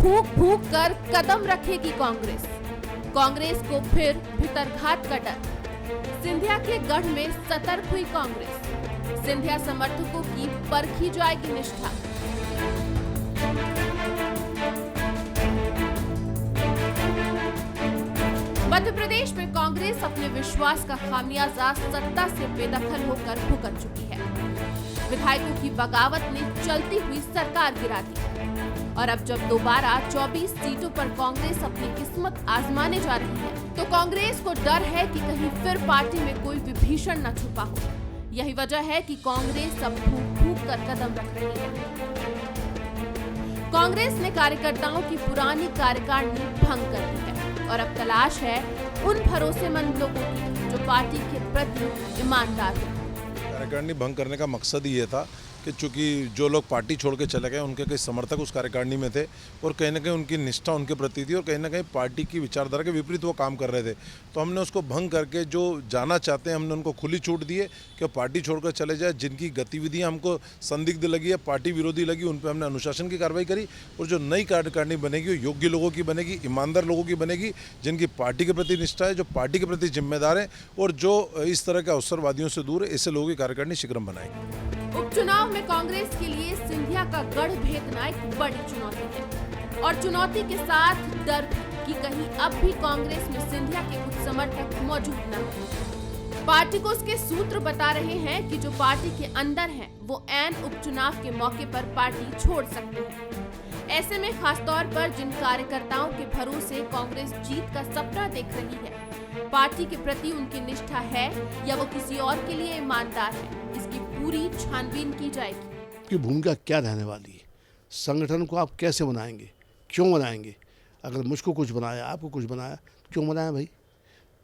फूंक फूंक कर कदम रखेगी कांग्रेस। कांग्रेस को फिर भितरघात का डर। सिंधिया के गढ़ में सतर्क हुई कांग्रेस। सिंधिया समर्थकों की परखी जाएगी निष्ठा। मध्य प्रदेश में कांग्रेस अपने विश्वास का खामियाजा सत्ता से बेदखल होकर भुगत चुकी है। विधायकों की बगावत ने चलती हुई सरकार गिरा दी और अब जब दोबारा 24 सीटों पर कांग्रेस अपनी किस्मत आजमाने जा रही है तो कांग्रेस को डर है कि कहीं फिर पार्टी में कोई विभीषण न छुपा हो। यही वजह है कि कांग्रेस अब फूंक फूंक कर कदम रख रही है। कांग्रेस ने कार्यकर्ताओं की पुरानी कार्यकारिणी भंग कर दी है और अब तलाश है उन भरोसेमंद लोगों की जो पार्टी के प्रति ईमानदार हो। कार्यकारिणी भंग करने का मकसद ही ये था कि चूंकि जो लोग पार्टी छोड़ के चले गए उनके कई समर्थक उस कार्यकारिणी में थे और कहीं ना कहीं उनकी निष्ठा उनके प्रति थी और कहीं ना कहीं पार्टी की विचारधारा के विपरीत वो काम कर रहे थे। तो हमने उसको भंग करके जो जाना चाहते हैं हमने उनको खुली छूट दी है कि पार्टी छोड़कर चले जाए। जिनकी गतिविधियां हमको संदिग्ध लगी है, पार्टी विरोधी लगी, उन पर हमने अनुशासन की कार्रवाई करी और जो नई कार्यकारिणी बनेगी वो योग्य लोगों की बनेगी, ईमानदार लोगों की बनेगी, जिनकी पार्टी के प्रति निष्ठा है, जो पार्टी के प्रति जिम्मेदार है और जो इस तरह के अवसरवादियों से दूर है। ऐसे लोगों की कार्यकारिणी शीघ्र बनाएगी। उपचुनाव में कांग्रेस के लिए सिंधिया का गढ़ भेदना एक बड़ी चुनौती है और चुनौती के साथ डर कि कहीं अब भी कांग्रेस में सिंधिया के कुछ समर्थक मौजूद न हो। पार्टी को उसके सूत्र बता रहे हैं कि जो पार्टी के अंदर हैं वो ऐन उपचुनाव के मौके पर पार्टी छोड़ सकते हैं। ऐसे में खासतौर पर जिन कार्यकर्ताओं के भरोसे कांग्रेस जीत का सपना देख रही है, पार्टी के प्रति उनकी निष्ठा है या वो किसी और के लिए ईमानदार है, इसकी पूरी छानबीन की जाएगी। की भूमिका क्या रहने वाली है, संगठन को आप कैसे बनाएंगे, क्यों बनाएंगे। अगर मुझको कुछ बनाया, आपको कुछ बनाया, क्यों बनाया भाई।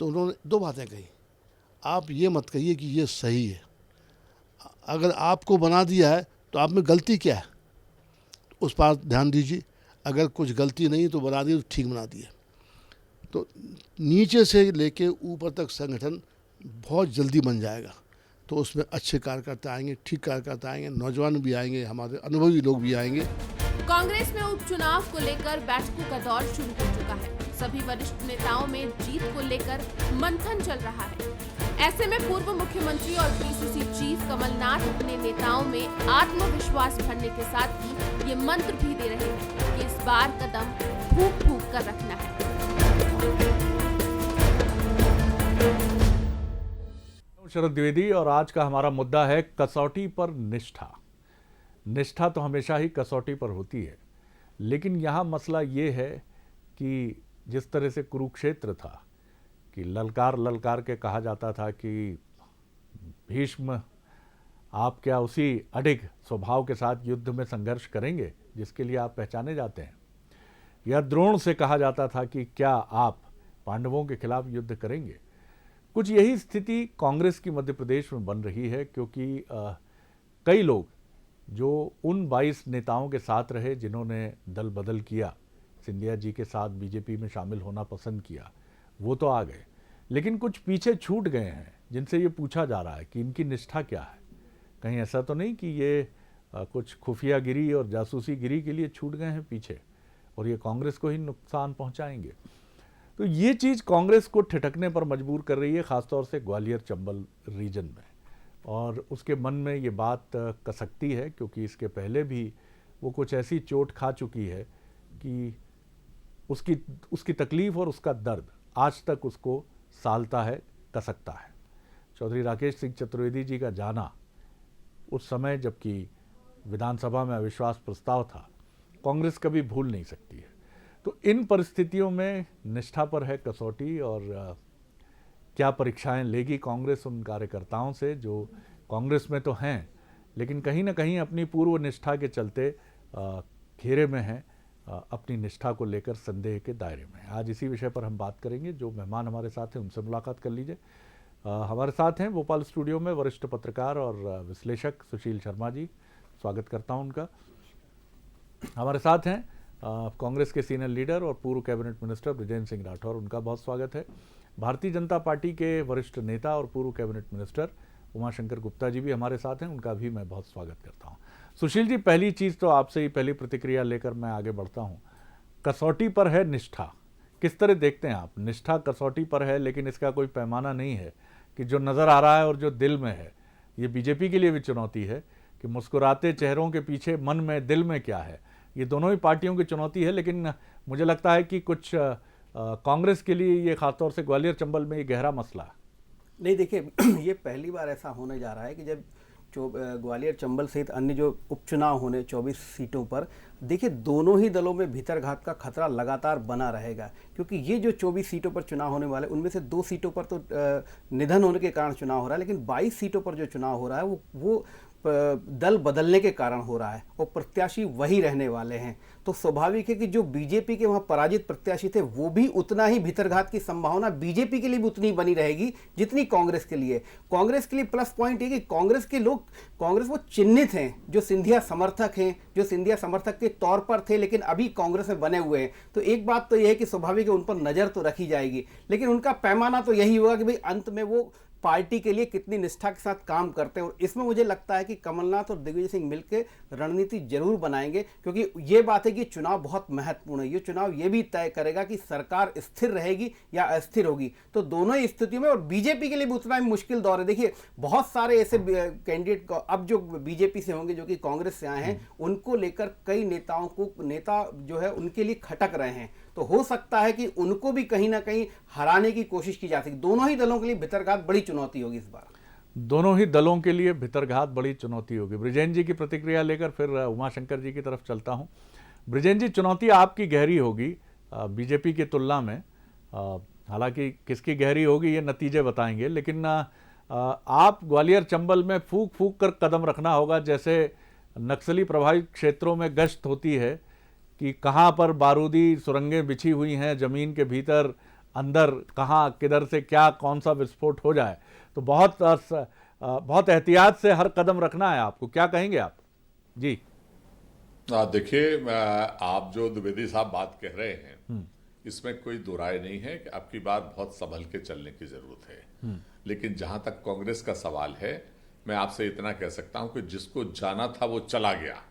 तो उन्होंने दो बातें कही। आप ये मत कहिए कि ये सही है, अगर आपको बना दिया है तो आप में गलती क्या है उस पर ध्यान दीजिए। अगर कुछ गलती नहीं तो बना दी तो ठीक बना दिया। तो नीचे से लेके ऊपर तक संगठन बहुत जल्दी बन जाएगा। तो उसमें अच्छे कार्यकर्ता आएंगे, ठीक कार्यकर्ता आएंगे, नौजवान भी आएंगे, हमारे अनुभवी लोग भी आएंगे। कांग्रेस में उपचुनाव को लेकर बैठकों का दौर शुरू हो चुका है। सभी वरिष्ठ नेताओं में जीत को लेकर मंथन चल रहा है। ऐसे में पूर्व मुख्यमंत्री और पीसीसी चीफ कमलनाथ अपने नेताओं में आत्मविश्वास भरने के साथ ही ये मंत्र भी दे रहे हैं कि इस बार कदम फूंक फूंक कर रखना है। शरद द्विवेदी और आज का हमारा मुद्दा है कसौटी पर निष्ठा। निष्ठा तो हमेशा ही कसौटी पर होती है, लेकिन यहाँ मसला ये है कि जिस तरह से कुरुक्षेत्र था कि ललकार ललकार के कहा जाता था कि भीष्म आप क्या उसी अडिग स्वभाव के साथ युद्ध में संघर्ष करेंगे जिसके लिए आप पहचाने जाते हैं, या द्रोण से कहा जाता था कि क्या आप पांडवों के खिलाफ युद्ध करेंगे। कुछ यही स्थिति कांग्रेस की मध्य प्रदेश में बन रही है, क्योंकि कई लोग जो उन 22 नेताओं के साथ रहे जिन्होंने दल बदल किया, सिंधिया जी के साथ बीजेपी में शामिल होना पसंद किया, वो तो आ गए, लेकिन कुछ पीछे छूट गए हैं जिनसे ये पूछा जा रहा है कि इनकी निष्ठा क्या है। कहीं ऐसा तो नहीं कि ये कुछ खुफियागिरी और जासूसीगिरी के लिए छूट गए हैं पीछे और ये कांग्रेस को ही नुकसान पहुंचाएंगे। तो ये चीज़ कांग्रेस को ठिठकने पर मजबूर कर रही है, ख़ासतौर से ग्वालियर चंबल रीजन में, और उसके मन में ये बात कसकती है क्योंकि इसके पहले भी वो कुछ ऐसी चोट खा चुकी है कि उसकी तकलीफ़ और उसका दर्द आज तक उसको सालता है, कसकता है। चौधरी राकेश सिंह चतुर्वेदी जी का जाना उस समय जबकि विधानसभा में अविश्वास प्रस्ताव था, कांग्रेस कभी भूल नहीं सकती है। तो इन परिस्थितियों में निष्ठा पर है कसौटी, और क्या परीक्षाएं लेगी कांग्रेस उन कार्यकर्ताओं से जो कांग्रेस में तो हैं लेकिन कहीं ना कहीं अपनी पूर्व निष्ठा के चलते घेरे में हैं, अपनी निष्ठा को लेकर संदेह के दायरे में। आज इसी विषय पर हम बात करेंगे। जो मेहमान हमारे साथ हैं उनसे मुलाकात कर लीजिए। हमारे साथ हैं भोपाल स्टूडियो में वरिष्ठ पत्रकार और विश्लेषक सुशील शर्मा जी, स्वागत करता हूं उनका। हमारे साथ हैं कांग्रेस के सीनियर लीडर और पूर्व कैबिनेट मिनिस्टर बृजेंद्र सिंह राठौर, उनका बहुत स्वागत है। भारतीय जनता पार्टी के वरिष्ठ नेता और पूर्व कैबिनेट मिनिस्टर उमाशंकर गुप्ता जी भी हमारे साथ हैं, उनका भी मैं बहुत स्वागत करता हूं। सुशील जी, पहली चीज़ तो आपसे ही पहली प्रतिक्रिया लेकर मैं आगे बढ़ता हूं। कसौटी पर है निष्ठा, किस तरह देखते हैं आप? निष्ठा कसौटी पर है, लेकिन इसका कोई पैमाना नहीं है कि जो नज़र आ रहा है और जो दिल में है। ये बीजेपी के लिए भी चुनौती है कि मुस्कुराते चेहरों के पीछे मन में दिल में क्या है। ये दोनों ही पार्टियों की चुनौती है, लेकिन मुझे लगता है कि कुछ कांग्रेस के लिए ये खासतौर से ग्वालियर चंबल में ये गहरा मसला है। नहीं, देखिए ये पहली बार ऐसा होने जा रहा है कि जब ग्वालियर चंबल सहित अन्य जो उपचुनाव होने 24 सीटों पर, देखिए दोनों ही दलों में भीतरघात का खतरा लगातार बना रहेगा, क्योंकि ये जो 24 सीटों पर चुनाव होने वाले उनमें से 2 सीटों पर तो निधन होने के कारण चुनाव हो रहा है, लेकिन 22 सीटों पर जो चुनाव हो रहा है वो दल बदलने के कारण हो रहा है और प्रत्याशी वही रहने वाले हैं। तो स्वाभाविक है कि जो बीजेपी के वहां पराजित प्रत्याशी थे वो भी उतना ही भीतरघात की संभावना बीजेपी के लिए भी उतनी बनी रहेगी जितनी कांग्रेस के लिए। कांग्रेस के लिए प्लस पॉइंट है कि कांग्रेस के लोग, कांग्रेस वो चिन्हित हैं जो सिंधिया समर्थक हैं, जो सिंधिया समर्थक के तौर पर थे लेकिन अभी कांग्रेस में बने हुए हैं। तो एक बात तो यह है कि स्वाभाविक है उन पर नजर तो रखी जाएगी, लेकिन उनका पैमाना तो यही होगा कि भाई अंत में वो पार्टी के लिए कितनी निष्ठा के साथ काम करते हैं। और इसमें मुझे लगता है कि कमलनाथ और दिग्विजय सिंह मिलकर रणनीति जरूर बनाएंगे, क्योंकि ये बात है कि चुनाव बहुत महत्वपूर्ण है। ये चुनाव ये भी तय करेगा कि सरकार स्थिर रहेगी या अस्थिर होगी। तो दोनों ही स्थितियों में, और बीजेपी के लिए भी उतना ही मुश्किल दौर है। देखिए बहुत सारे ऐसे कैंडिडेट अब जो बीजेपी से होंगे जो कि कांग्रेस से आए हैं, उनको लेकर कई नेता जो है उनके लिए खटक रहे हैं। तो हो सकता है कि उनको भी कहीं ना कहीं हराने की कोशिश की जा सके। दोनों ही दलों के लिए भीतरघात बड़ी चुनौती होगी इस बार। दोनों ही दलों के लिए भीतरघात बड़ी चुनौती होगी। ब्रिजेन जी की प्रतिक्रिया लेकर फिर उमाशंकर जी की तरफ चलता हूं। ब्रिजेन जी, चुनौती आपकी गहरी होगी बीजेपी की तुलना में। हालांकि किसकी गहरी होगी ये नतीजे बताएंगे, लेकिन आप ग्वालियर चंबल में फूक फूक कर कदम रखना होगा, जैसे नक्सली प्रभावित क्षेत्रों में गश्त होती है कि कहाँ पर बारूदी सुरंगें बिछी हुई हैं ज़मीन के भीतर अंदर, कहाँ किधर से क्या कौन सा विस्फोट हो जाए। तो बहुत एहतियात से हर कदम रखना है आपको। क्या कहेंगे आप? जी देखिए, आप जो द्विवेदी साहब बात कह रहे हैं इसमें कोई दो राय नहीं है कि आपकी बात बहुत संभल के चलने की जरूरत है। लेकिन जहां तक कांग्रेस का सवाल है, मैं आपसे इतना कह सकता हूं कि जिसको जाना था वो चला गया।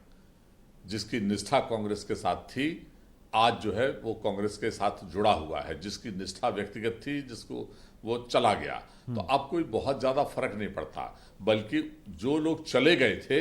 जिसकी निष्ठा कांग्रेस के साथ थी आज जो है वो कांग्रेस के साथ जुड़ा हुआ है। जिसकी निष्ठा व्यक्तिगत थी जिसको वो चला गया। तो अब कोई बहुत ज्यादा फर्क नहीं पड़ता, बल्कि जो लोग चले गए थे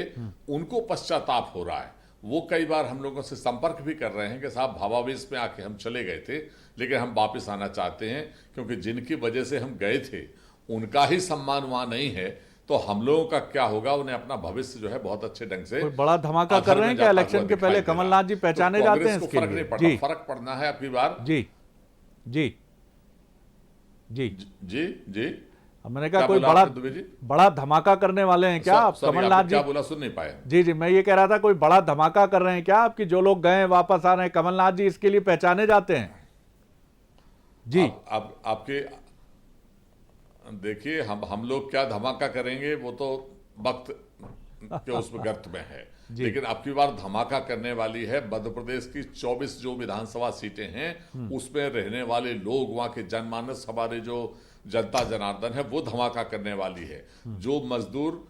उनको पश्चाताप हो रहा है। वो कई बार हम लोगों से संपर्क भी कर रहे हैं कि साहब भावावेश में आके हम चले गए थे लेकिन हम वापस आना चाहते हैं, क्योंकि जिनकी वजह से हम गए थे उनका ही सम्मान वहां नहीं है। तो हम लोगों का क्या होगा, उन्हें अपना भविष्य जो है बहुत अच्छे ढंग से बड़ा धमाका कर रहे हैं क्या इलेक्शन के पहले? कमलनाथ जी पहचाने जाते हैं इसके लिए? जी, फर्क पड़ना है आपकी बार। जी जी जी जी जी मैंने कहा कोई बड़ा धमाका करने वाले हैं क्या आप? कमलनाथ जी क्या बोला, सुन नहीं पाए। जी जी, मैं ये कह रहा था कोई बड़ा धमाका कर रहे हैं क्या आपकी? जो लोग गए वापस आ रहे हैं, कमलनाथ जी इसके लिए पहचाने जाते हैं? जी आपके देखिए, हम लोग क्या धमाका करेंगे वो तो वक्त के उस गर्त में है। लेकिन अब की बार धमाका करने वाली है मध्य प्रदेश की 24 जो विधानसभा सीटें हैं उसमें रहने वाले लोग, वहां के जनमानस, हमारे जो जनता जनार्दन है वो धमाका करने वाली है। जो मजदूर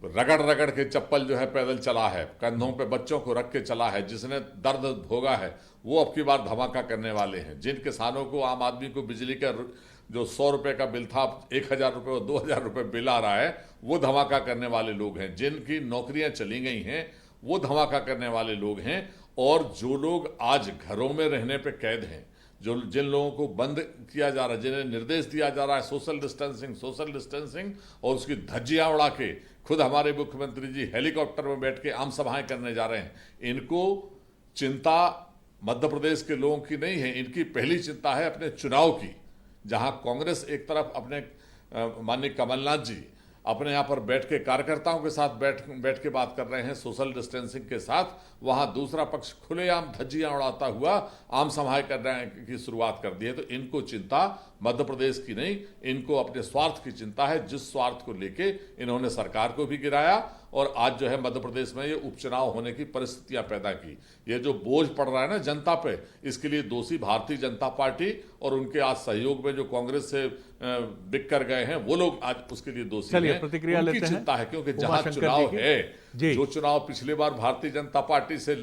रगड़ रगड़ के चप्पल जो है पैदल चला है, कंधों पे बच्चों को रख के चला है, जिसने दर्द भोगा है, वो अब की बार धमाका करने वाले हैं। जिन किसानों को, आम आदमी को बिजली का जो 100 रुपए का बिल था 1000 रुपए और 2000 रुपए बिल आ रहा है, वो धमाका करने वाले लोग हैं। जिनकी नौकरियां चली गई हैं वो धमाका करने वाले लोग हैं। और जो लोग आज घरों में रहने पे कैद हैं, जिन लोगों को बंद किया जा रहा है, जिन्हें निर्देश दिया जा रहा है सोशल डिस्टेंसिंग, और उसकी धज्जियां उड़ा के खुद हमारे मुख्यमंत्री जी हेलीकॉप्टर में बैठ के आम सभाएं करने जा रहे हैं। इनको चिंता मध्य प्रदेश के लोगों की नहीं है, इनकी पहली चिंता है अपने चुनाव की। जहां कांग्रेस एक तरफ अपने माननीय कमलनाथ जी अपने यहाँ पर बैठ के कार्यकर्ताओं के साथ बैठ के बात कर रहे हैं सोशल डिस्टेंसिंग के साथ, वहां दूसरा पक्ष खुलेआम धज्जियां उड़ाता हुआ आम सभाएं करने की शुरुआत कर दी है। तो इनको चिंता मध्य प्रदेश की नहीं, इनको अपने स्वार्थ की चिंता है, जिस स्वार्थ को लेके इन्होंने सरकार को भी गिराया और आज जो है मध्य प्रदेश में ये उपचुनाव होने की परिस्थितियां पैदा की। ये जो बोझ पड़ रहा है ना जनता पे, इसके लिए दोषी भारतीय जनता पार्टी और उनके आज सहयोग में जो कांग्रेस से बिक कर गए हैं वो लोग आज उसके लिए दोषी हैं। प्रतिक्रिया लेते हैं। चिंता है क्योंकि जहां चुनाव है, जो चुनाव पिछली बार भारतीय जनता पार्टी से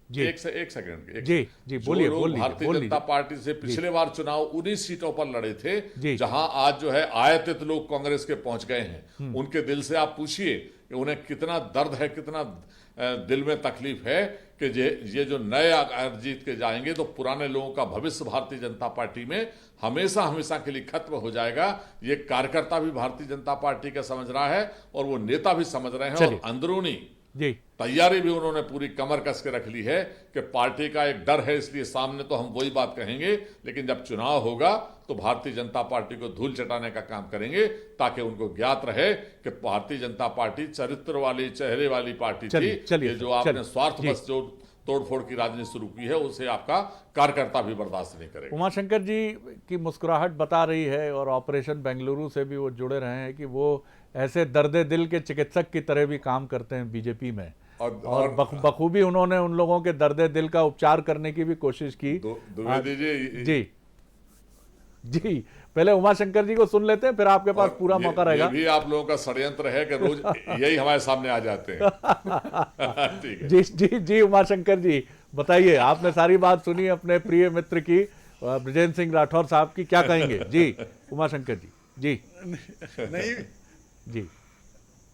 जी। एक सेकंड जी, बोलिए, बोलिए, भारतीय बोल जनता लीजिए। पार्टी से पिछले बार चुनाव उन्हीं सीटों पर लड़े जी। थे जहां आज जो है आयातित लोग कांग्रेस के पहुंच गए हैं। उनके दिल से आप पूछिए कि उन्हें कितना दर्द है, कितना दिल में तकलीफ है कि ये जो नए अगर जीत के जाएंगे तो पुराने लोगों का भविष्य भारतीय जनता पार्टी में हमेशा हमेशा के लिए खत्म हो जाएगा। ये कार्यकर्ता भी भारतीय जनता पार्टी का समझ रहा है और वो नेता भी समझ रहे हैं, और अंदरूनी जी तैयारी भी उन्होंने पूरी कमर कस के रख ली है कि पार्टी का एक डर है, इसलिए सामने तो हम वही बात कहेंगे, लेकिन जब चुनाव होगा तो भारतीय जनता पार्टी को धूल चटाने का काम करेंगे, ताकि उनको ज्ञात रहे कि भारतीय जनता पार्टी चरित्र वाली, चेहरे वाली पार्टी थी। ये जो आपने स्वार्थ बस जो तोड़फोड़ की राजनीति शुरू की है, उसे आपका कार्यकर्ता भी बर्दाश्त नहीं करेगा। उमाशंकर जी की मुस्कुराहट बता रही है, और ऑपरेशन बेंगलुरु से भी वो जुड़े रहे हैं कि वो ऐसे दर्द दिल के चिकित्सक की तरह भी काम करते हैं बीजेपी में, और बखूबी उन्होंने उन लोगों के दर्द दिल का उपचार करने की भी कोशिश की। द्विवेदी जी जी, पहले उमाशंकर जी को सुन लेते हैं, फिर आपके पास पूरा मौका रहेगा। ये भी आप लोगों का षड्यंत्र है कि रोज यही हमारे सामने आ जाते हैं। ठीक है। जी जी जी, उमाशंकर जी बताइए, आपने सारी बात सुनी अपने प्रिय मित्र की, ब्रजेंद्र सिंह राठौर साहब की, क्या कहेंगे? जी उमाशंकर जी। जी नहीं जी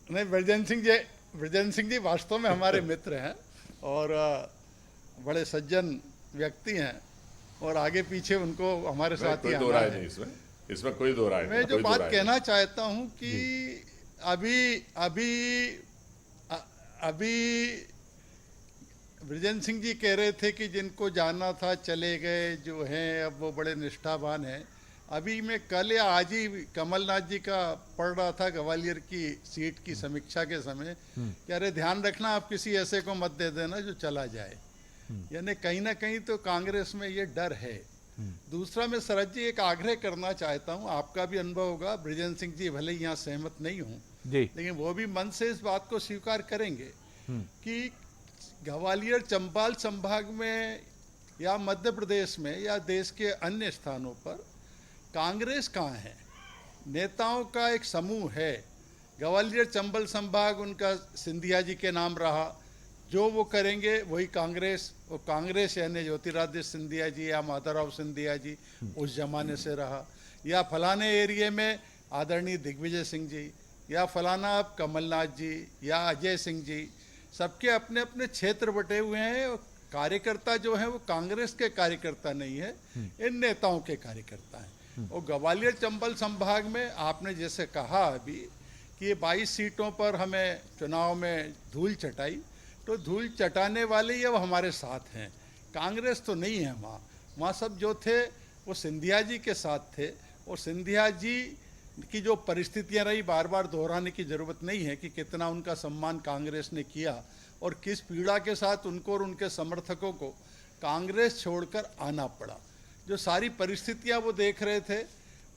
नहीं, ब्रजेंद्र सिंह जी वास्तव में हमारे मित्र हैं और बड़े सज्जन व्यक्ति हैं, और आगे पीछे उनको हमारे साथ ही कोई दो राय नहीं इसमें कोई दो राय नहीं। मैं जो बात कहना चाहता हूं कि अभी ब्रजेंद्र सिंह जी कह रहे थे कि जिनको जाना था चले गए, जो हैं अब वो बड़े निष्ठावान हैं। अभी मैं कल या आज ही कमलनाथ जी का पढ़ रहा था ग्वालियर की सीट की समीक्षा के समय, कि अरे ध्यान रखना, आप किसी ऐसे को मत दे देना जो चला जाए। यानी कहीं ना कहीं तो कांग्रेस में ये डर है। दूसरा, मैं शरद जी एक आग्रह करना चाहता हूँ, आपका भी अनुभव होगा, ब्रजेंद्र सिंह जी भले ही यहाँ सहमत नहीं हूँ, लेकिन वो भी मन से इस बात को स्वीकार करेंगे कि ग्वालियर चंपाल संभाग में या मध्य प्रदेश में या देश के अन्य स्थानों पर कांग्रेस कहाँ है? नेताओं का एक समूह है। ग्वालियर चंबल संभाग उनका सिंधिया जी के नाम रहा, जो वो करेंगे वही कांग्रेस। वो कांग्रेस यानी ज्योतिरादित्य सिंधिया जी या माधवराव सिंधिया जी उस जमाने से रहा, या फलाने एरिया में आदरणीय दिग्विजय सिंह जी, या फलाना अब कमलनाथ जी या अजय सिंह जी, सबके अपने अपने क्षेत्र बटे हुए हैं। और कार्यकर्ता जो है वो कांग्रेस के कार्यकर्ता नहीं है, इन नेताओं के कार्यकर्ता हैं। और ग्वालियर चंबल संभाग में आपने जैसे कहा अभी कि ये 22 सीटों पर हमें चुनाव में धूल चटाई, तो धूल चटाने वाले ही अब हमारे साथ हैं, कांग्रेस तो नहीं है वहाँ। वहाँ सब जो थे वो सिंधिया जी के साथ थे, और सिंधिया जी की जो परिस्थितियाँ रही बार बार दोहराने की ज़रूरत नहीं है कि कितना उनका सम्मान कांग्रेस ने किया और किस पीड़ा के साथ उनको और उनके समर्थकों को कांग्रेस छोड़कर आना पड़ा। जो सारी परिस्थितियाँ वो देख रहे थे,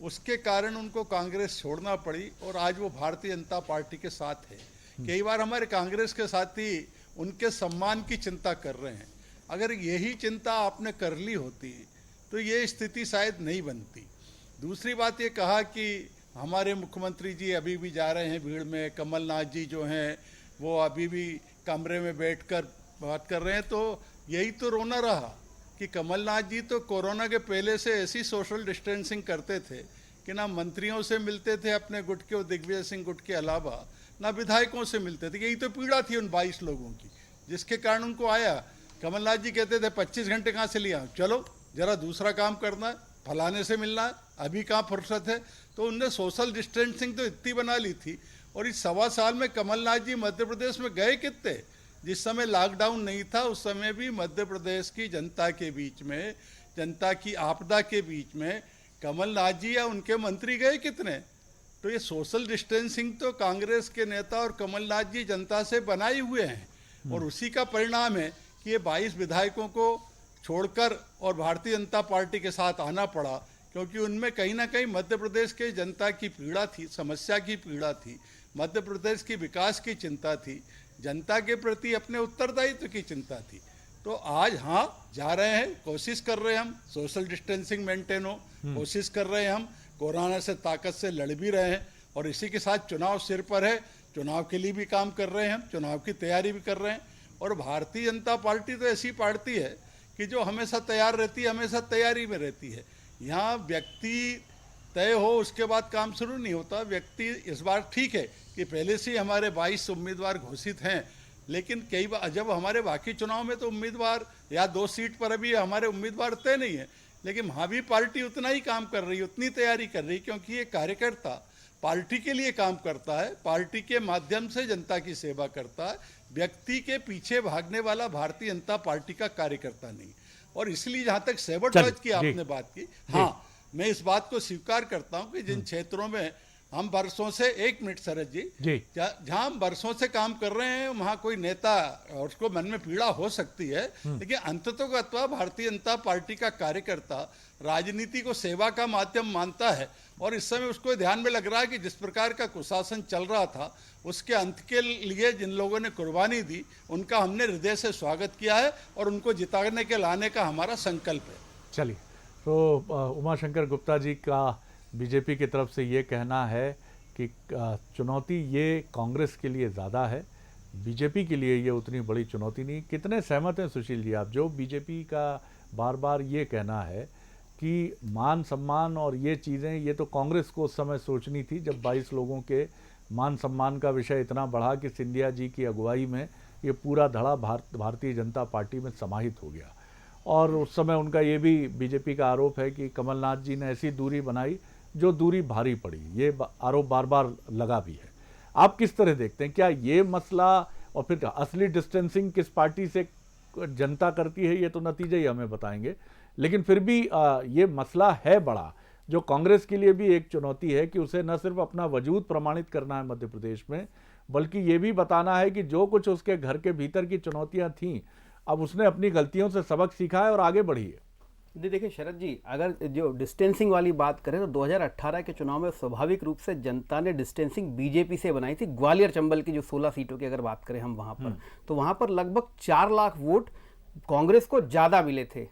उसके कारण उनको कांग्रेस छोड़ना पड़ी, और आज वो भारतीय जनता पार्टी के साथ है। कई बार हमारे कांग्रेस के साथी उनके सम्मान की चिंता कर रहे हैं। अगर यही चिंता आपने कर ली होती तो ये स्थिति शायद नहीं बनती। दूसरी बात ये कहा कि हमारे मुख्यमंत्री जी अभी भी जा रहे हैं भीड़ में, कमलनाथ जी जो हैं वो अभी भी कमरे में बैठकर बात कर रहे हैं, तो यही तो रोना रहा कि कमलनाथ जी तो कोरोना के पहले से ऐसी सोशल डिस्टेंसिंग करते थे कि ना मंत्रियों से मिलते थे अपने गुट के और दिग्विजय सिंह गुट के अलावा, ना विधायकों से मिलते थे। यही तो पीड़ा थी उन 22 लोगों की, जिसके कारण उनको आया। कमलनाथ जी कहते थे 25 घंटे कहाँ से लिया, चलो जरा दूसरा काम करना है, फलाने से मिलना है, अभी कहाँ फुर्सत है। तो उनने सोशल डिस्टेंसिंग तो इतनी बना ली थी। और इस 1.25 साल में कमलनाथ जी मध्य प्रदेश में गए कितने? जिस समय लॉकडाउन नहीं था उस समय भी मध्य प्रदेश की जनता के बीच में, जनता की आपदा के बीच में कमलनाथ जी या उनके मंत्री गए कितने? तो ये सोशल डिस्टेंसिंग तो कांग्रेस के नेता और कमलनाथ जी जनता से बनाए हुए हैं, और उसी का परिणाम है कि ये 22 विधायकों को छोड़कर और भारतीय जनता पार्टी के साथ आना पड़ा, क्योंकि उनमें कहीं ना कहीं मध्य प्रदेश के जनता की पीड़ा थी, समस्या की पीड़ा थी, मध्य प्रदेश की विकास की चिंता थी, जनता के प्रति अपने उत्तरदायित्व की चिंता थी। तो आज हाँ जा रहे हैं, कोशिश कर रहे हैं हम, सोशल डिस्टेंसिंग मेंटेन हो, कोशिश कर रहे हैं हम, कोरोना से ताकत से लड़ भी रहे हैं, और इसी के साथ चुनाव सिर पर है, चुनाव के लिए भी काम कर रहे हैं हम, चुनाव की तैयारी भी कर रहे हैं। और भारतीय जनता पार्टी तो ऐसी पार्टी है कि जो हमेशा तैयार रहती है, हमेशा तैयारी में रहती है। यहाँ व्यक्ति तय हो उसके बाद काम शुरू नहीं होता। व्यक्ति इस बार ठीक है कि पहले से ही हमारे 22 उम्मीदवार घोषित हैं, लेकिन कई बार जब हमारे बाकी चुनाव में तो उम्मीदवार या 2 सीट पर अभी हमारे उम्मीदवार तय नहीं है, लेकिन वहाँ भी पार्टी उतना ही काम कर रही है, उतनी तैयारी कर रही है, क्योंकि ये कार्यकर्ता पार्टी के लिए काम करता है, पार्टी के माध्यम से जनता की सेवा करता है। व्यक्ति के पीछे भागने वाला भारतीय जनता पार्टी का कार्यकर्ता नहीं। और इसलिए जहाँ तक सैबोटेज की आपने बात की, हाँ, मैं इस बात को स्वीकार करता हूँ कि जिन क्षेत्रों में हम वर्षों से, 1 मिनट शरद जी, जहाँ हम वर्षों से काम कर रहे हैं वहाँ कोई नेता और उसको मन में पीड़ा हो सकती है, लेकिन अंततोगत्वा भारतीय जनता पार्टी का कार्यकर्ता राजनीति को सेवा का माध्यम मानता है। और इस समय उसको ध्यान में लग रहा है कि जिस प्रकार का कुशासन चल रहा था उसके अंत के लिए जिन लोगों ने कुर्बानी दी उनका हमने हृदय से स्वागत किया है और उनको जिताने के लाने का हमारा संकल्प है। चलिए, तो उमाशंकर गुप्ता जी का बीजेपी की तरफ से ये कहना है कि चुनौती ये कांग्रेस के लिए ज़्यादा है, बीजेपी के लिए ये उतनी बड़ी चुनौती नहीं। कितने सहमत हैं सुशील जी आप, जो बीजेपी का बार बार ये कहना है कि मान सम्मान और ये चीज़ें, ये तो कांग्रेस को उस समय सोचनी थी जब 22 लोगों के मान सम्मान का विषय इतना बढ़ा कि सिंधिया जी की अगुवाई में ये पूरा धड़ा भारतीय जनता पार्टी में समाहित हो गया। और उस समय उनका ये भी बीजेपी का आरोप है कि कमलनाथ जी ने ऐसी दूरी बनाई जो दूरी भारी पड़ी, ये आरोप बार बार लगा भी है। आप किस तरह देखते हैं, क्या ये मसला, और फिर असली डिस्टेंसिंग किस पार्टी से जनता करती है ये तो नतीजे ही हमें बताएंगे, लेकिन फिर भी ये मसला है बड़ा, जो कांग्रेस के लिए भी एक चुनौती है कि उसे न सिर्फ अपना वजूद प्रमाणित करना है मध्य प्रदेश में, बल्कि ये भी बताना है कि जो कुछ उसके घर के भीतर की चुनौतियां थीं, अब उसने अपनी गलतियों से सबक सीखा है और आगे बढ़ी है। देखिए शरद जी, अगर जो डिस्टेंसिंग वाली बात करें तो 2018 के चुनाव में स्वाभाविक रूप से जनता ने डिस्टेंसिंग बीजेपी से बनाई थी। ग्वालियर चंबल की जो 16 सीटों की अगर बात करें हम वहां पर, तो वहां पर लगभग 4 लाख वोट कांग्रेस को ज्यादा मिले थे।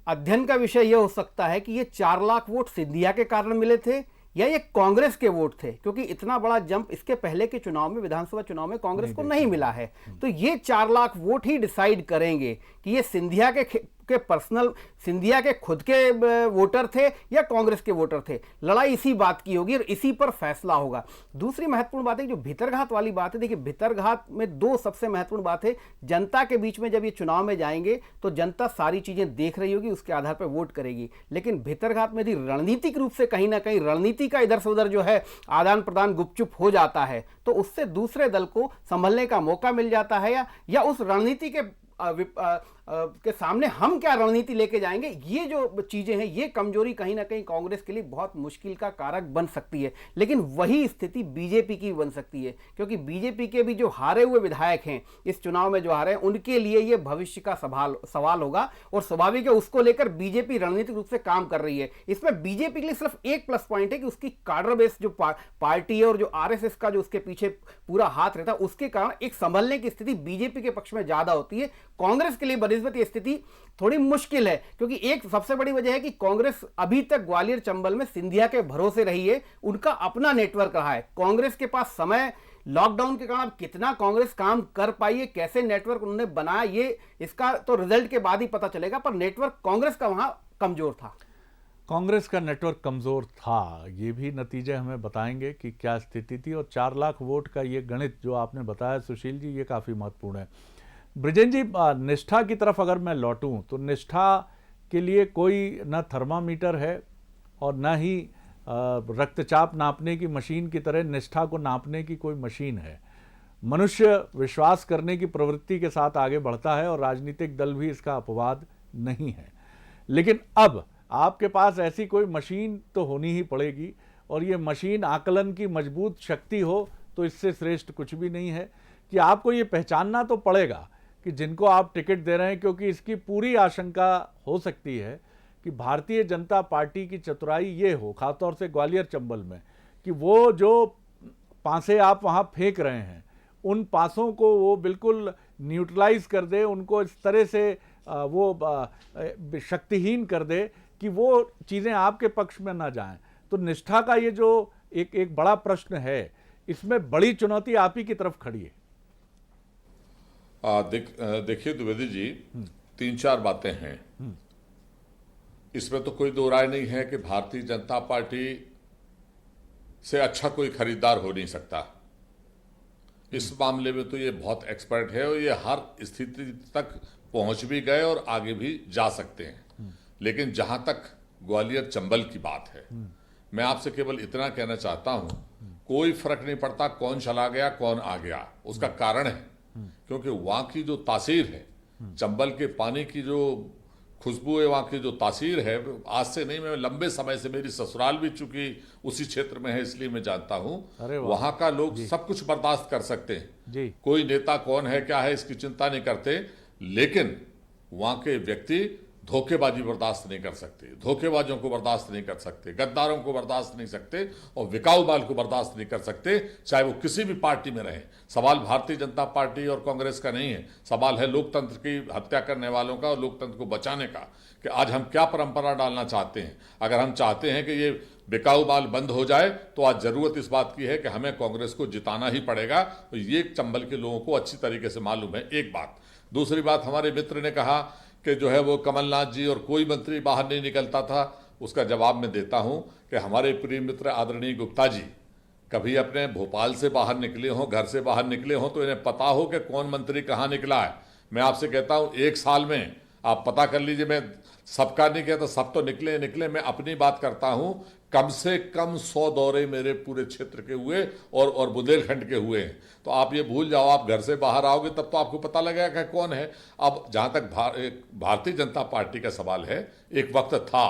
अध्ययन का विषय यह हो सकता है कि ये 4 लाख वोट सिंधिया के कारण मिले थे या ये कांग्रेस के वोट थे, क्योंकि इतना बड़ा जंप इसके पहले के चुनाव में, विधानसभा चुनाव में कांग्रेस को नहीं मिला है। तो ये 4 लाख वोट ही डिसाइड करेंगे कि ये सिंधिया के पर्सनल, सिंधिया के खुद के वोटर थे या कांग्रेस के वोटर थे। लड़ाई इसी बात की होगी और इसी पर फैसला होगा। दूसरी महत्वपूर्ण बात है जो भीतरघात वाली बात है। देखिए, भीतरघात में 2 सबसे महत्वपूर्ण बात है। जनता के बीच में जब ये चुनाव में जाएंगे तो जनता सारी चीजें देख रही होगी, उसके आधार पर वोट करेगी। लेकिन भीतरघात में यदि रणनीतिक रूप से कहीं ना कहीं रणनीति का इधर से उधर जो है आदान प्रदान गुपचुप हो जाता है, तो उससे दूसरे दल को संभलने का मौका मिल जाता है, या उस रणनीति के सामने हम क्या रणनीति लेके जाएंगे, ये जो चीजें हैं, ये कमजोरी कहीं ना कहीं कांग्रेस के लिए बहुत मुश्किल का कारक बन सकती है। लेकिन वही स्थिति बीजेपी की बन सकती है, क्योंकि बीजेपी के भी जो हारे हुए विधायक हैं इस चुनाव में, जो हारे हैं, उनके लिए ये भविष्य का सवाल होगा और स्वाभाविक है उसको लेकर बीजेपी रणनीतिक रूप से काम कर रही है। इसमें बीजेपी के लिए सिर्फ एक प्लस पॉइंट है कि उसकी काडर बेस जो पार्टी है और जो आरएसएस का जो उसके पीछे पूरा हाथ रहता है, उसके कारण एक संभलने की स्थिति बीजेपी के पक्ष में ज्यादा होती है। कांग्रेस के लिए बनिस्बत ये स्थिति थोड़ी मुश्किल है, क्योंकि एक सबसे बड़ी वजह है कि कांग्रेस अभी तक ग्वालियर चंबल में सिंधिया के भरोसे रही है, उनका अपना नेटवर्क रहा है। कांग्रेस के पास समय, लॉकडाउन के कारण अब कितना कांग्रेस काम कर पाई है, कैसे नेटवर्क उन्होंने बनाया, ये इसका तो रिजल्ट के बाद ही पता चलेगा, पर नेटवर्क कांग्रेस का वहां कमजोर था। कांग्रेस का नेटवर्क कमजोर था, ये भी नतीजे हमें बताएंगे कि क्या स्थिति थी। और 4 लाख वोट का ये गणित जो आपने बताया सुशील जी, ये काफी महत्वपूर्ण है। ब्रिजेन जी, निष्ठा की तरफ अगर मैं लौटूं तो निष्ठा के लिए कोई न थर्मामीटर है और न ही रक्तचाप नापने की मशीन की तरह निष्ठा को नापने की कोई मशीन है। मनुष्य विश्वास करने की प्रवृत्ति के साथ आगे बढ़ता है और राजनीतिक दल भी इसका अपवाद नहीं है। लेकिन अब आपके पास ऐसी कोई मशीन तो होनी ही पड़ेगी, और ये मशीन आकलन की मजबूत शक्ति हो तो इससे श्रेष्ठ कुछ भी नहीं है कि आपको ये पहचानना तो पड़ेगा कि जिनको आप टिकट दे रहे हैं, क्योंकि इसकी पूरी आशंका हो सकती है कि भारतीय जनता पार्टी की चतुराई ये हो, खासतौर से ग्वालियर चंबल में, कि वो जो पासे आप वहाँ फेंक रहे हैं उन पासों को वो बिल्कुल न्यूट्रलाइज कर दे, उनको इस तरह से वो शक्तिहीन कर दे कि वो चीज़ें आपके पक्ष में ना जाएं। तो निष्ठा का ये जो एक बड़ा प्रश्न है, इसमें बड़ी चुनौती आप ही की तरफ खड़ी है। देखिए द्विवेदी जी, 3-4 बातें हैं। इसमें तो कोई दो राय नहीं है कि भारतीय जनता पार्टी से अच्छा कोई खरीदार हो नहीं सकता। इस मामले में तो ये बहुत एक्सपर्ट है और ये हर स्थिति तक पहुंच भी गए और आगे भी जा सकते हैं। लेकिन जहां तक ग्वालियर चंबल की बात है, मैं आपसे केवल इतना कहना चाहता हूं, कोई फर्क नहीं पड़ता कौन चला गया कौन आ गया। उसका कारण है क्योंकि वहां की जो तासीर है, चंबल के पानी की जो खुशबू है, वहां की जो तासीर है, आज से नहीं, मैं लंबे समय से, मेरी ससुराल भी चूंकि उसी क्षेत्र में है इसलिए मैं जानता हूं, वहां का लोग सब कुछ बर्दाश्त कर सकते हैं। कोई नेता कौन है क्या है इसकी चिंता नहीं करते, लेकिन वहां के व्यक्ति धोखेबाजी बर्दाश्त नहीं कर सकते, धोखेबाजों को बर्दाश्त नहीं कर सकते, गद्दारों को बर्दाश्त नहीं सकते और विकाऊ माल को बर्दाश्त नहीं कर सकते, चाहे वो किसी भी पार्टी में रहे। सवाल भारतीय जनता पार्टी और कांग्रेस का नहीं है, सवाल है लोकतंत्र की हत्या करने वालों का और लोकतंत्र को बचाने का, कि आज हम क्या परंपरा डालना चाहते हैं। अगर हम चाहते हैं कि ये बिकाऊ माल बंद हो जाए तो आज जरूरत इस बात की है कि हमें कांग्रेस को जिताना ही पड़ेगा। तो ये चंबल के लोगों को अच्छी तरीके से मालूम है, एक बात। दूसरी बात, हमारे मित्र ने कहा कि जो है वो कमलनाथ जी और कोई मंत्री बाहर नहीं निकलता था, उसका जवाब मैं देता हूं कि हमारे प्रिय मित्र आदरणीय गुप्ता जी कभी अपने भोपाल से बाहर निकले हों, घर से बाहर निकले हों, तो इन्हें पता हो कि कौन मंत्री कहां निकला है। मैं आपसे कहता हूं, एक साल में आप पता कर लीजिए, मैं सबका नहीं कहता, सब तो निकले, मैं अपनी बात करता हूं, कम से कम 100 दौरे मेरे पूरे क्षेत्र के हुए और बुंदेलखंड के हुए हैं। तो आप ये भूल जाओ, आप घर से बाहर आओगे तब तो आपको पता लगेगा कि कौन है। अब जहां तक भारतीय जनता पार्टी का सवाल है, एक वक्त था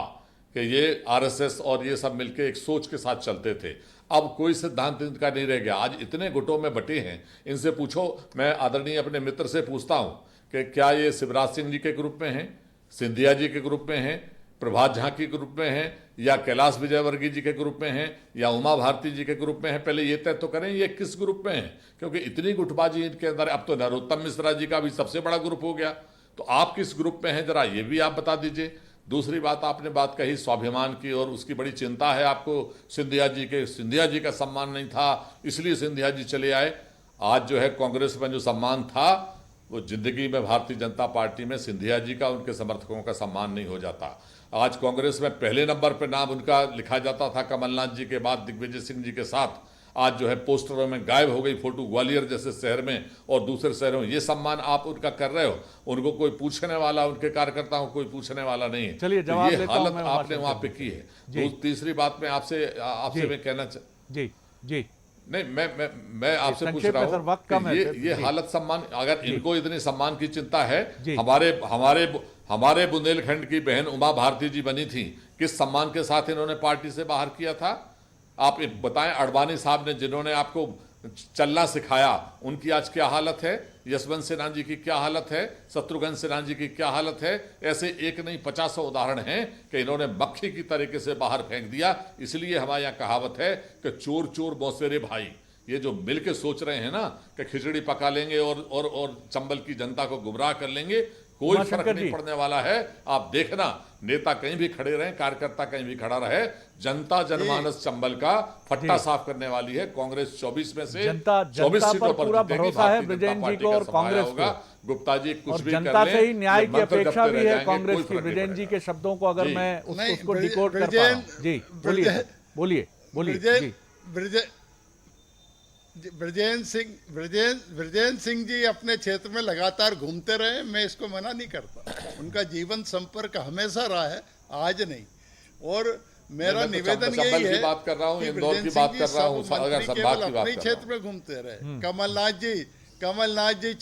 कि ये आरएसएस और ये सब मिलकर एक सोच के साथ चलते थे, अब कोई सिद्धांत इनका नहीं रह गया। आज इतने गुटों में बटे हैं, इनसे पूछो, मैं आदरणीय अपने मित्र से पूछता हूं कि क्या ये शिवराज सिंह जी के ग्रुप में हैं, सिंधिया जी के ग्रुप में हैं, प्रभात झा के ग्रुप में हैं, या कैलाश विजयवर्गीय जी के ग्रुप में हैं, या उमा भारती जी के ग्रुप में हैं। पहले ये तय तो करें ये किस ग्रुप में हैं, क्योंकि इतनी गुटबाजी इनके अंदर। अब तो नरोत्तम मिश्रा जी का भी सबसे बड़ा ग्रुप हो गया, तो आप किस ग्रुप में हैं जरा ये भी आप बता दीजिए। दूसरी बात, आपने बात कही स्वाभिमान की और उसकी बड़ी चिंता है आपको सिंधिया जी का सम्मान नहीं था इसलिए सिंधिया जी चले आए। आज जो है कांग्रेस में जो सम्मान था वो जिंदगी में भारतीय जनता पार्टी में सिंधिया जी का, उनके समर्थकों का सम्मान नहीं हो जाता। आज कांग्रेस में पहले नंबर पर नाम उनका लिखा जाता था कमलनाथ जी के बाद दिग्विजय सिंह जी के साथ, आज जो है पोस्टरों में गायब हो गई फोटो ग्वालियर जैसे शहर में और दूसरे शहरों में। ये सम्मान आप उनका कर रहे हो, उनको कोई पूछने वाला, उनके कार्यकर्ताओं को कोई पूछने वाला नहीं है। चलिए, तो ये हालत आपने वहां पे की है। तीसरी बात में आपसे मैं कहना जी नहीं, मैं आपसे पूछ रहा हूँ ये हालत सम्मान, अगर इनको इतनी सम्मान की चिंता है, हमारे बुंदेलखंड की बहन उमा भारती जी बनी थी, किस सम्मान के साथ इन्होंने पार्टी से बाहर किया था आप बताएं। अडवाणी साहब ने जिन्होंने आपको चलना सिखाया, उनकी आज क्या हालत है, यशवंत सिन्हा जी की क्या हालत है, शत्रुघ्न सिन्हा जी की क्या हालत है। ऐसे एक नहीं 50 उदाहरण हैं कि इन्होंने मक्खी की तरीके से बाहर फेंक दिया। इसलिए हमारे यहाँ कहावत है कि चोर चोर मौसेरे भाई, ये जो मिलके सोच रहे हैं ना कि खिचड़ी पका लेंगे और चंबल की जनता को गुमराह कर लेंगे, कोई फर्क नहीं पड़ने वाला है। आप देखना, नेता कहीं भी खड़े रहे, कार्यकर्ता कहीं भी खड़ा रहे, जनता जनमानस चंबल का फट्टा साफ करने वाली है। कांग्रेस 24 में से 24 सीटों पर पूरा भरोसा है ब्रिजेन जी को और कांग्रेस को। गुप्ता जी कुछ भी जनता से ही न्याय की अपेक्षा भी है कांग्रेस की। ब्रिजेन जी के शब्दों को अगर मैं उसको डिकोड कर पा रहा हूं। जी बोलिए। ब्रिजेन सिंह जी अपने क्षेत्र में लगातार घूमते रहे, मैं इसको मना नहीं करता। उनका जीवन संपर्क हमेशा रहा है, आज नहीं। और मेरा निवेदन यही है, बात कर रहा हूं, इंदौर की बात कर रहा हूं, अगर केवल अपने क्षेत्र में घूमते रहे। कमलनाथ जी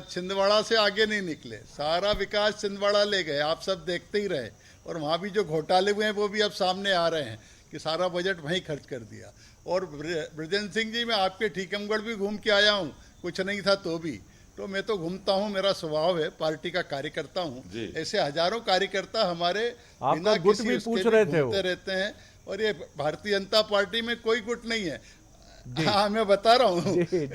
छिंदवाड़ा से आगे नहीं निकले, सारा विकास छिंदवाड़ा ले गए, आप सब देखते ही रहे। और वहाँ भी जो घोटाले हुए हैं वो भी अब सामने आ रहे हैं कि सारा बजट वहीं खर्च कर दिया। और ब्रिजेन सिंह जी, मैं आपके ठीकमगढ़ भी घूम के आया हूँ, कुछ नहीं था तो भी, तो मैं तो घूमता हूँ, मेरा स्वभाव है, पार्टी का कार्यकर्ता हूँ। ऐसे हजारों कार्यकर्ता हमारे बिना किसी उसके घूमते रहते हैं। और ये भारतीय जनता पार्टी में कोई गुट नहीं है। हाँ, मैं बता रहा हूँ,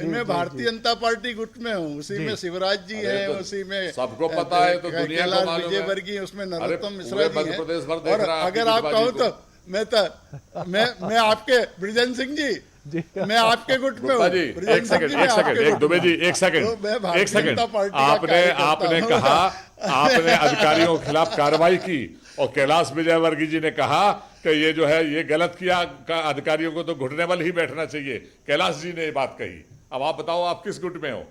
मैं भारतीय जनता पार्टी गुट में हूँ, उसी में शिवराज जी हैं, उसी में सबको पता है, तो दुनिया को मालूम है, विजयवर्गीय, उसमें नरोत्तम मिश्रा जी हैं। और अगर आप कहो तो मैं आपके ब्रिजेन सिंह जी, जी। मैं आपके गुट में गुप्ता हूँ जी, ब्रजेंद्र एक सेकंड, जी, मैं एक सेकंड, आपके एक गुट दुबे में जी, हूँ। एक सेकंड, तो मैं भारतीय एक सेकंड। जनता पार्टी का आपने कार्यकर्ता हूँ। कहा, आपने अधिकारियों के खिलाफ कार्रवाई की और कैलाश विजयवर्गीय जी ने कहा कि ये जो है ये गलत किया, अधिकारियों को तो घुटने वाले ही बैठना चाहिए। कैलाश जी ने ये बात कही। अब आप बताओ आप किस गुट में हो?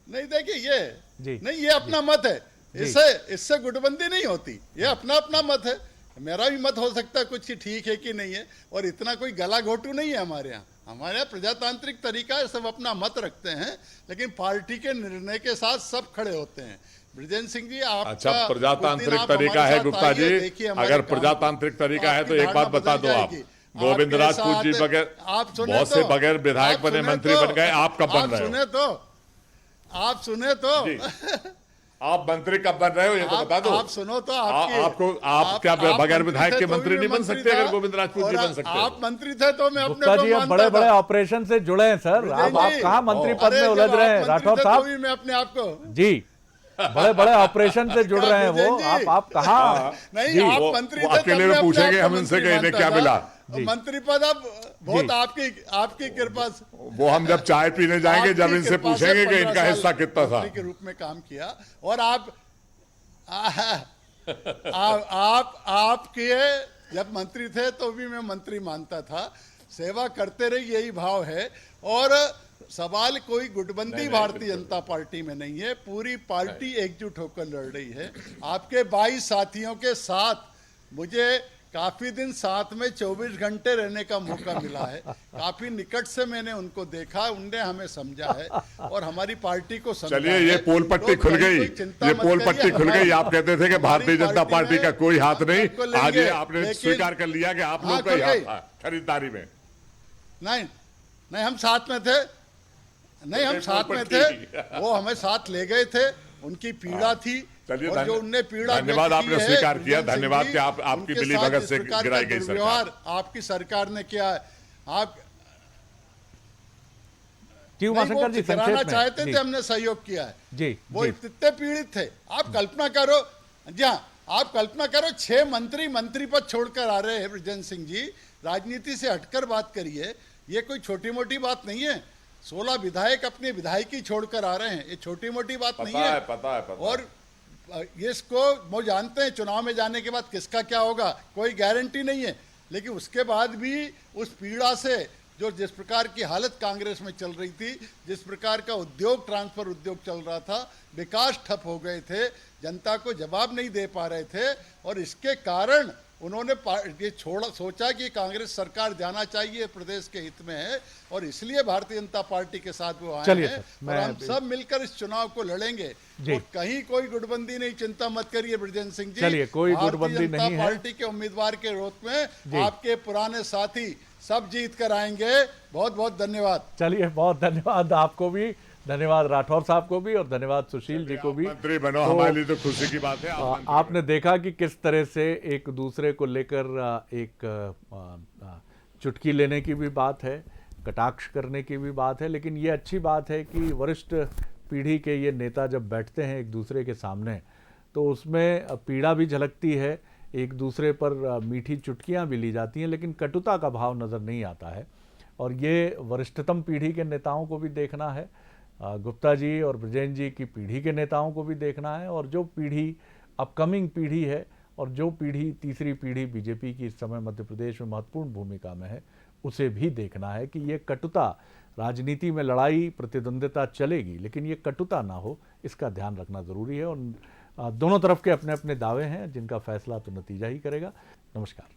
नहीं देखिए ये जी। नहीं, ये अपना मत है, इससे गुटबंदी नहीं होती, ये अपना अपना मत है। मेरा भी मत हो सकता है कुछ कि ठीक है कि नहीं है, और इतना कोई गला घोटू नहीं है हमारे यहाँ। हमारे यहाँ प्रजातांत्रिक तरीका है, सब अपना मत रखते हैं, लेकिन पार्टी के निर्णय के साथ सब खड़े होते हैं। ब्रजेंद्र सिंह जी, आप अच्छा, प्रजातांत्रिक तरीका है गुप्ता जी, अगर प्रजातांत्रिक तरीका है तो एक बात बता दो आप, गोविंद राजपूत जी बगैर, बहुत से बगैर विधायक बने, मंत्री बन गए, आप कब बन रहे हो? आप सुने तो आप मंत्री कब बन रहे हो ये तो बता दो। आप सुनो तो आप क्या बगैर विधायक के मंत्री नहीं बन सकते? अगर गोविंद राजपूत जी बन सकते आप मंत्री थे तो मैं अपने गुप्ता जी अब बड़े बड़े ऑपरेशन से जुड़े हैं सर, आप कहाँ मंत्री पद में उलझ रहे हैं राठौर साहब? मैं अपने आप को जी बड़े बड़े ऑपरेशन से जुड़ रहे हैं वो, आप कहाँ? नहीं, आप मंत्री थे, अकेले में पूछेंगे हम इनसे कि इन्हें क्या मिला। मंत्री पद अब बहुत आपकी कृपा से, वो हम जब चाय पीने जाएंगे जब इनसे पूछेंगे कि इनका हिस्सा कितना था। के रूप में काम किया, और आप किए जब मंत्री थे तो भी मैं मंत्री मानता था, सेवा करते रही, यही भाव है। और सवाल कोई गुटबंदी भारतीय जनता पार्टी में नहीं है, पूरी पार्टी एकजुट होकर लड़ रही है। आपके 22 साथियों के साथ मुझे काफी दिन साथ में 24 घंटे रहने का मौका मिला है, काफी निकट से मैंने उनको देखा, उनने हमें समझा है और हमारी पार्टी को समझा। चलिए ये पोल पट्टी खुल गई, ये पोल पट्टी खुल गई। आप कहते थे कि भारतीय जनता पार्टी का कोई हाथ नहीं, आज ये आपने स्वीकार कर लिया कि आप लोग का ही हाथ था खरीदारी में। नहीं हम साथ में थे, नहीं हम साथ में थे, वो हमें साथ ले गए थे, उनकी पीड़ा थी। चलिए, और जो उनने पीड़ा धन्यवाद, आपने स्वीकार किया, धन्यवाद कि आपकी मिली भगत से गिराई गई सरकार। आपकी सरकार ने किया है, आप जी उमाशंकर जी गिराना चाहते थे, हमने सहयोग किया है जी। वो इतने पीड़ित थे। आप कल्पना करो, जी हाँ, आप कल्पना करो 6 मंत्री पद छोड़कर आ रहे हैं ब्रजेंद्र सिंह जी, राजनीति से हटकर बात करिए, ये कोई छोटी मोटी बात नहीं है। 16 विधायक अपने विधायकी छोड़कर आ रहे हैं, ये छोटी मोटी बात नहीं है। पता है। और ये इसको वो जानते हैं चुनाव में जाने के बाद किसका क्या होगा, कोई गारंटी नहीं है, लेकिन उसके बाद भी उस पीड़ा से, जो जिस प्रकार की हालत कांग्रेस में चल रही थी, जिस प्रकार का उद्योग ट्रांसफर उद्योग चल रहा था, विकास ठप हो गए थे, जनता को जवाब नहीं दे पा रहे थे, और इसके कारण उन्होंने ये सोचा कि कांग्रेस सरकार जाना चाहिए, प्रदेश के हित में है, और इसलिए भारतीय जनता पार्टी के साथ वो आए हैं। और हम सब मिलकर इस चुनाव को लड़ेंगे, और कहीं कोई गुटबंदी नहीं, चिंता मत करिए ब्रजेंद्र सिंह जी। चलिए, कोई गुटबंदी नहीं है। पार्टी के उम्मीदवार के रूप में आपके पुराने साथी सब जीत कर आएंगे। बहुत बहुत धन्यवाद। चलिए, बहुत धन्यवाद आपको भी, धन्यवाद राठौर साहब को भी, और धन्यवाद सुशील जी को भी। मंत्री बनो, हमारे लिए तो खुशी की बात है। आपने देखा कि किस तरह से एक दूसरे को लेकर एक चुटकी लेने की भी बात है, कटाक्ष करने की भी बात है, लेकिन ये अच्छी बात है कि वरिष्ठ पीढ़ी के ये नेता जब बैठते हैं एक दूसरे के सामने, तो उसमें पीड़ा भी झलकती है, एक दूसरे पर मीठी चुटकियां भी ली जाती हैं, लेकिन कटुता का भाव नज़र नहीं आता है। और ये वरिष्ठतम पीढ़ी के नेताओं को भी देखना है, गुप्ता जी और ब्रजेंद्र जी की पीढ़ी के नेताओं को भी देखना है, और जो पीढ़ी अपकमिंग पीढ़ी है, और जो पीढ़ी तीसरी पीढ़ी बीजेपी की इस समय मध्य प्रदेश में महत्वपूर्ण भूमिका में है, उसे भी देखना है कि ये कटुता, राजनीति में लड़ाई प्रतिद्वंद्विता चलेगी, लेकिन ये कटुता ना हो, इसका ध्यान रखना ज़रूरी है। और दोनों तरफ के अपने अपने दावे हैं, जिनका फैसला तो नतीजा ही करेगा। नमस्कार।